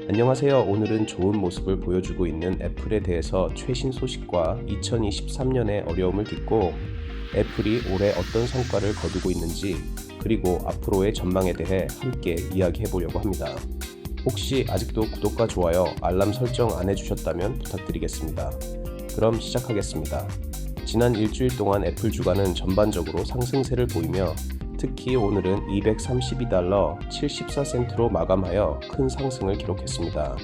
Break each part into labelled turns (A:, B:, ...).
A: 안녕하세요. 오늘은 좋은 모습을 보여주고 있는 애플에 대해서 최신 소식과 2023년의 어려움을 딛고 애플이 올해 어떤 성과를 거두고 있는지 그리고 앞으로의 전망에 대해 함께 이야기해 보려고 합니다. 혹시 아직도 구독과 좋아요, 알람 설정 안 해주셨다면 부탁드리겠습니다. 그럼 시작하겠습니다. 지난 일주일 동안 애플 주가는 전반적으로 상승세를 보이며 특히 오늘은 232달러 74센트로 마감하여 큰 상승을 기록했습니다.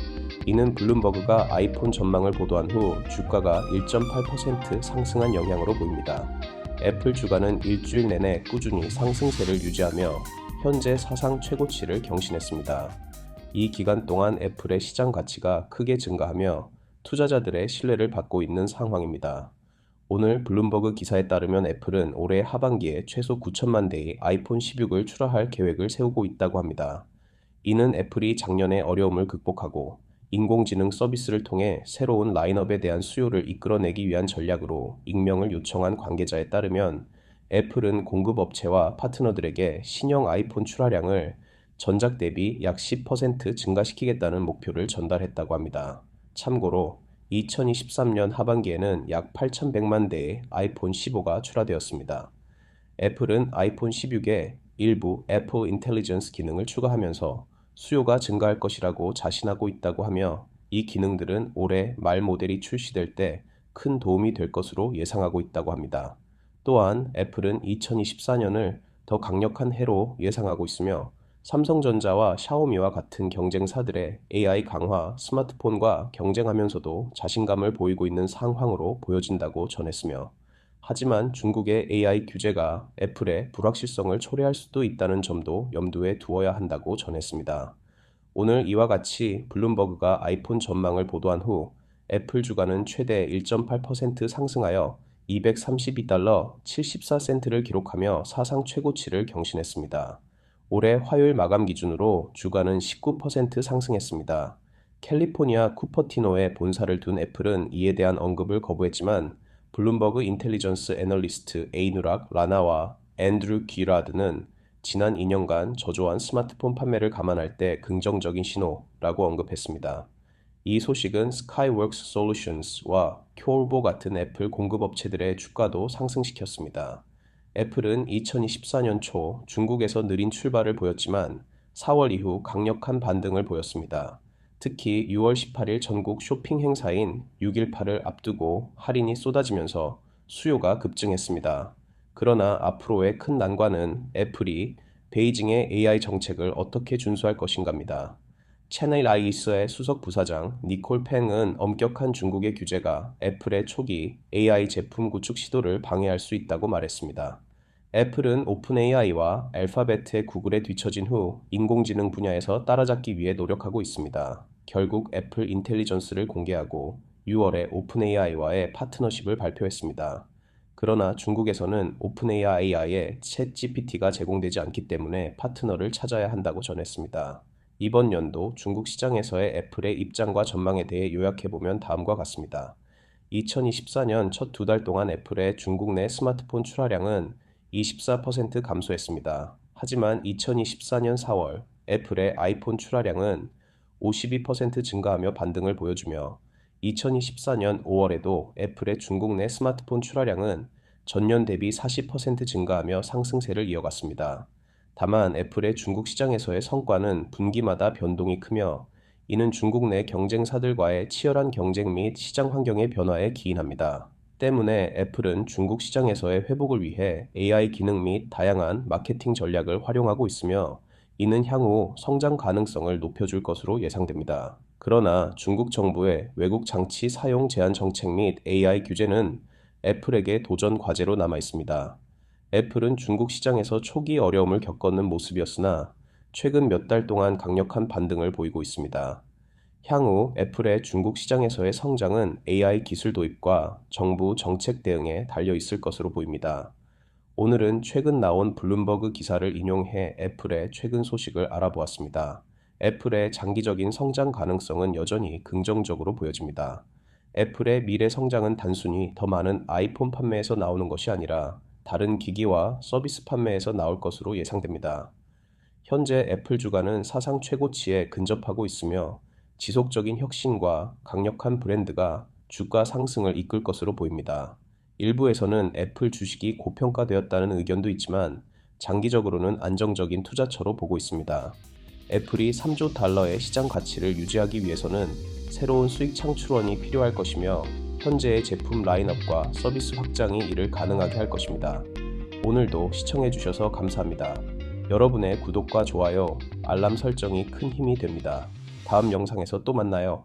A: 이는 블룸버그가 아이폰 전망을 보도한 후 주가가 1.8% 상승한 영향으로 보입니다. 애플 주가는 일주일 내내 꾸준히 상승세를 유지하며 현재 사상 최고치를 경신했습니다. 이 기간 동안 애플의 시장 가치가 크게 증가하며 투자자들의 신뢰를 받고 있는 상황입니다. 오늘 블룸버그 기사에 따르면 애플은 올해 하반기에 최소 9천만 대의 아이폰 16을 출하할 계획을 세우고 있다고 합니다. 이는 애플이 작년의 어려움을 극복하고 인공지능 서비스를 통해 새로운 라인업에 대한 수요를 이끌어내기 위한 전략으로 익명을 요청한 관계자에 따르면 애플은 공급업체와 파트너들에게 신형 아이폰 출하량을 전작 대비 약 10% 증가시키겠다는 목표를 전달했다고 합니다. 참고로 2023년 하반기에는 약 8,100만 대의 아이폰 15가 출하되었습니다. 애플은 아이폰 16에 일부 애플 인텔리전스 기능을 추가하면서 수요가 증가할 것이라고 자신하고 있다고 하며 이 기능들은 올해 말 모델이 출시될 때 큰 도움이 될 것으로 예상하고 있다고 합니다. 또한 애플은 2024년을 더 강력한 해로 예상하고 있으며 삼성전자와 샤오미와 같은 경쟁사들의 AI 강화 스마트폰과 경쟁하면서도 자신감을 보이고 있는 상황으로 보여진다고 전했으며 하지만 중국의 AI 규제가 애플의 불확실성을 초래할 수도 있다는 점도 염두에 두어야 한다고 전했습니다. 오늘 이와 같이 블룸버그가 아이폰 전망을 보도한 후 애플 주가는 최대 1.8% 상승하여 232달러 74센트를 기록하며 사상 최고치를 경신했습니다. 올해 화요일 마감 기준으로 주가는 19% 상승했습니다. 캘리포니아 쿠퍼티노에 본사를 둔 애플은 이에 대한 언급을 거부했지만 블룸버그 인텔리전스 애널리스트 에이누락 라나와 앤드루 기라드는 지난 2년간 저조한 스마트폰 판매를 감안할 때 긍정적인 신호라고 언급했습니다. 이 소식은 스카이웍스 솔루션스와 쿄르보 같은 애플 공급업체들의 주가도 상승시켰습니다. 애플은 2024년 초 중국에서 느린 출발을 보였지만 4월 이후 강력한 반등을 보였습니다. 특히 6월 18일 전국 쇼핑 행사인 6.18을 앞두고 할인이 쏟아지면서 수요가 급증했습니다. 그러나 앞으로의 큰 난관은 애플이 베이징의 AI 정책을 어떻게 준수할 것인가입니다. 채널 아이스의 수석 부사장 니콜 팽은 엄격한 중국의 규제가 애플의 초기 AI 제품 구축 시도를 방해할 수 있다고 말했습니다. 애플은 오픈 AI와 알파벳의 구글에 뒤처진 후 인공지능 분야에서 따라잡기 위해 노력하고 있습니다. 결국 애플 인텔리전스를 공개하고 6월에 오픈 AI와의 파트너십을 발표했습니다. 그러나 중국에서는 오픈 AI에 챗 GPT가 제공되지 않기 때문에 파트너를 찾아야 한다고 전했습니다. 이번 연도 중국 시장에서의 애플의 입장과 전망에 대해 요약해보면 다음과 같습니다. 2024년 첫 두 달 동안 애플의 중국 내 스마트폰 출하량은 24% 감소했습니다. 하지만 2024년 4월 애플의 아이폰 출하량은 52% 증가하며 반등을 보여주며 2024년 5월에도 애플의 중국 내 스마트폰 출하량은 전년 대비 40% 증가하며 상승세를 이어갔습니다. 다만 애플의 중국 시장에서의 성과는 분기마다 변동이 크며 이는 중국 내 경쟁사들과의 치열한 경쟁 및 시장 환경의 변화에 기인합니다. 때문에 애플은 중국 시장에서의 회복을 위해 AI 기능 및 다양한 마케팅 전략을 활용하고 있으며 이는 향후 성장 가능성을 높여줄 것으로 예상됩니다. 그러나 중국 정부의 외국 장치 사용 제한 정책 및 AI 규제는 애플에게 도전 과제로 남아 있습니다. 애플은 중국 시장에서 초기 어려움을 겪었는 모습이었으나 최근 몇 달 동안 강력한 반등을 보이고 있습니다. 향후 애플의 중국 시장에서의 성장은 AI 기술 도입과 정부 정책 대응에 달려 있을 것으로 보입니다. 오늘은 최근 나온 블룸버그 기사를 인용해 애플의 최근 소식을 알아보았습니다. 애플의 장기적인 성장 가능성은 여전히 긍정적으로 보여집니다. 애플의 미래 성장은 단순히 더 많은 아이폰 판매에서 나오는 것이 아니라 다른 기기와 서비스 판매에서 나올 것으로 예상됩니다. 현재 애플 주가는 사상 최고치에 근접하고 있으며 지속적인 혁신과 강력한 브랜드가 주가 상승을 이끌 것으로 보입니다. 일부에서는 애플 주식이 고평가되었다는 의견도 있지만 장기적으로는 안정적인 투자처로 보고 있습니다. 애플이 3조 달러의 시장 가치를 유지하기 위해서는 새로운 수익 창출원이 필요할 것이며 현재의 제품 라인업과 서비스 확장이 이를 가능하게 할 것입니다. 오늘도 시청해주셔서 감사합니다. 여러분의 구독과 좋아요, 알람 설정이 큰 힘이 됩니다. 다음 영상에서 또 만나요.